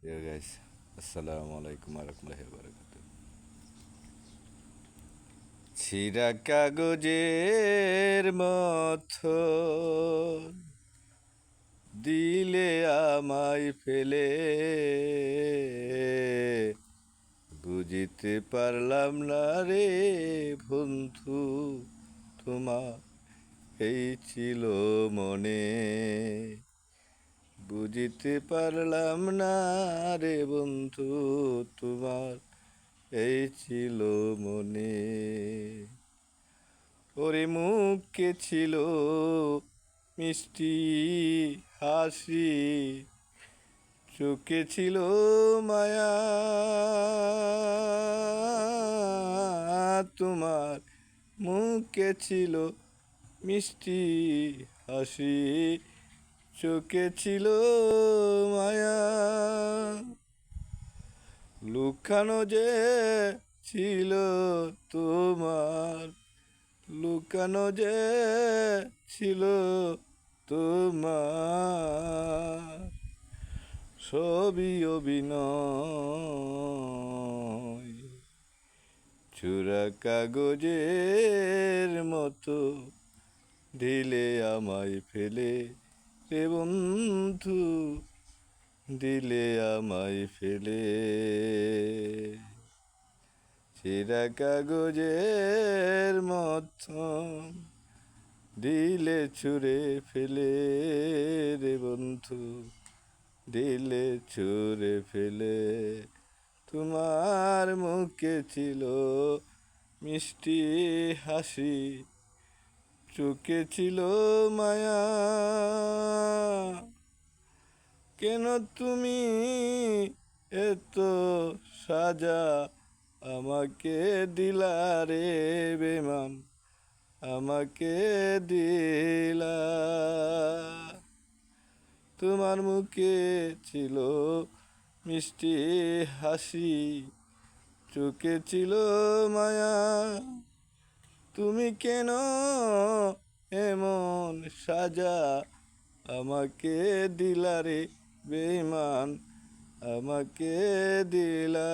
Guys, আসসালামু আলাইকুম রহমতুল্লাহি বারাকাতুহু। ছিঁড়া কাগজের মতো দিলে আমায় ফেলে, বুঝিতে পারলাম না রে বন্ধু, তোমার এই ছিল মনে। বুঝিতে পারলাম না রে বন্ধু, তোমার এই ছিল মনে। ওরে মুখে ছিল মিষ্টি হাসি, চোখে ছিল মায়া, তোমার মুখে ছিল মিষ্টি হাসি, চোখে ছিল মায়া। লুকানো যে ছিল তোমার, লুকানো যে ছিল তোমার, সবই অভিনয়। চূড়া কাগজের মতো দিলে আমায় ফেলে রে বন্ধু, দিলে আমায় ফেলে। ছেঁড়া কাগজের মতন দিলে ছুঁড়ে ফেলে রে বন্ধু, দিলে ছুঁড়ে ফেলে। তোমার মুখে ছিল মিষ্টি হাসি, চোখে ছিল মায়া, কেন তুমি এত সাজা আমাকে দিলা রে বেমান, আমাকে দিলা। তোমার মুখে ছিল মিষ্টি হাসি, চোখে ছিল মায়া, তুমি কেন এমন সাজা আমাকে দিলা রে বেঈমান, আমাকে দিলা।